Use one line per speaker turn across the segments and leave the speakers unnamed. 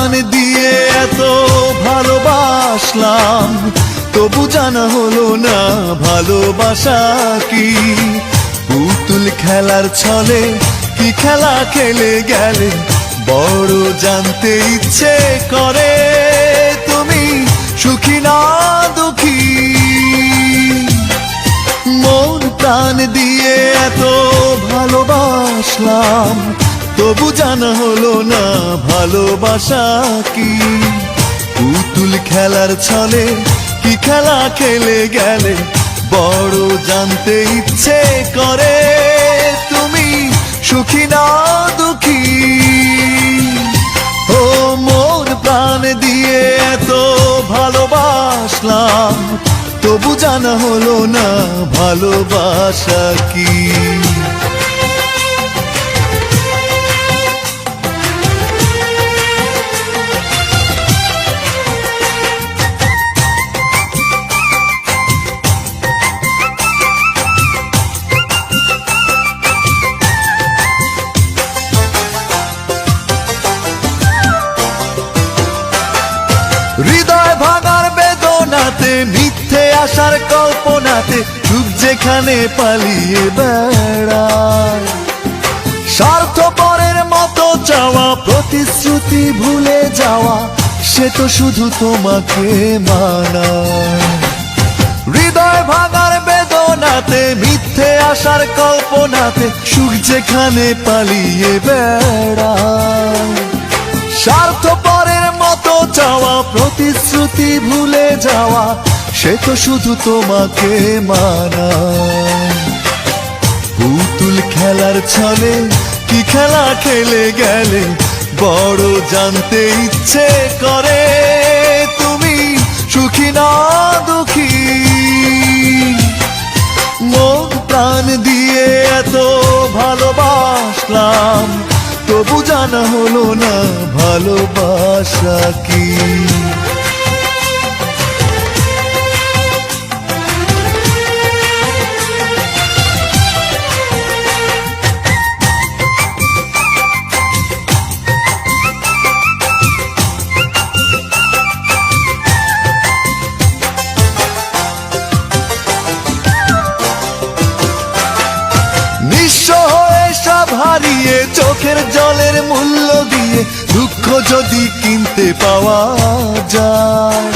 প্রাণ দিয়ে এত ভালোবাসলাম, তবু জানা হলো না ভালোবাসা কি। পুতুল খেলার ছলে কি খেলা খেলে গেলে, বড় জানতে ইচ্ছে করে তুমি সুখী না দুঃখী। মন প্রাণ দিয়ে এত ভালোবাসলাম, তবু জানা হলো না ভালোবাসা কি। পুতুল খেলার ছলে কি খেলা খেলে গেলে, বড় জানতে ইচ্ছে করে তুমি সুখী না দুঃখী। ও মন প্রাণ দিয়ে এত ভালোবাসলাম, তবু জানা হলো না ভালোবাসা কি। হৃদয় ভাঙার বেদনাতে, মিথ্যে আশার কল্পনাতে, সুখ যেখানে পালিয়ে বেড়ায়। স্বার্থপরের মতো চাওয়া, প্রতিশ্রুতি ভুলে যাওয়া, সে তো শুধু তোমাকে মানায়। হৃদয় ভাঙার বেদনাতে, মিথ্যে আশার কল্পনাতে, সুখ যেখানে পালিয়ে বেড়ায়। স্বার্থপরের মতো চাওয়া, প্রতিশ্রুতি ভুলে যাওয়া, সে তো শুধু তোমাকে মানায়। পুতুল খেলার ছলে কি খেলা খেলে গেলে, বড় জানতে ইচ্ছে করে তুমি সুখী না দুঃখী। মন প্রাণ দিয়ে এত ভালোবাসলাম, তবু জানা হলো না ভালোবাসা কি। নিঃস্ব হয়ে সব হারিয়ে, চোখের জলের মূল্য দিয়ে, দুঃখ যদি কিনতে পাওয়া যায়।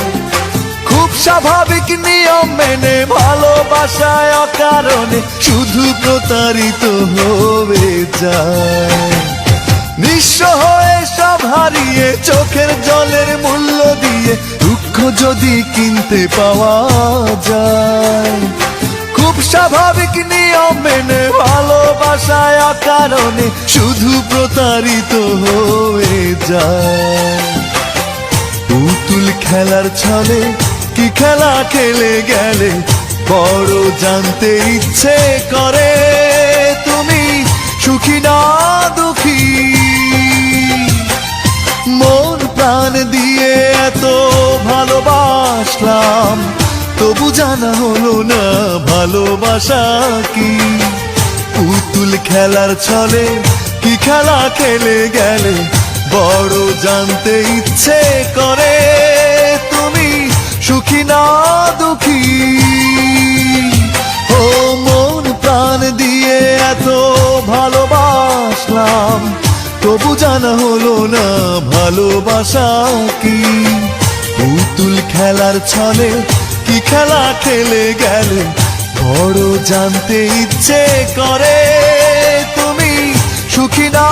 খুব স্বাভাবিক নিয়ম মেনে, ভালোবাসায় অকারণে শুধু প্রতারিত হয়ে যায়। নিঃস্ব হয়ে সব হারিয়ে, চোখের জলের মূল্য দিয়ে, দুঃখ যদি কিনতে পাওয়া যায়। খুব স্বাভাবিক নিয়ম মেনে, ভালোবাসায় অকারণে শুধু প্রতারিত হয়ে যায়। পুতুল খেলার ছলে কি খেলা খেলে গেলে, বড় জানতে ইচ্ছে করে তুমি সুখী না দুঃখী। মন প্রাণ দিয়ে এত ভালোবাসলাম, তবু জানা হলো না ভালোবাসা কি। পুতুল খেলার ছলে কি খেলা খেলে গেলে, বড় জানতে ইচ্ছে করে তুমি সুখী না দুঃখী। ও মন প্রাণ দিয়ে এত ভালোবাসলাম, তবু জানা হলো না ভালোবাসা কি। পুতুল খেলার ছলে কি খেলা খেলে গেলে, বড় জানতে ইচ্ছে করে তুমি সুখী না।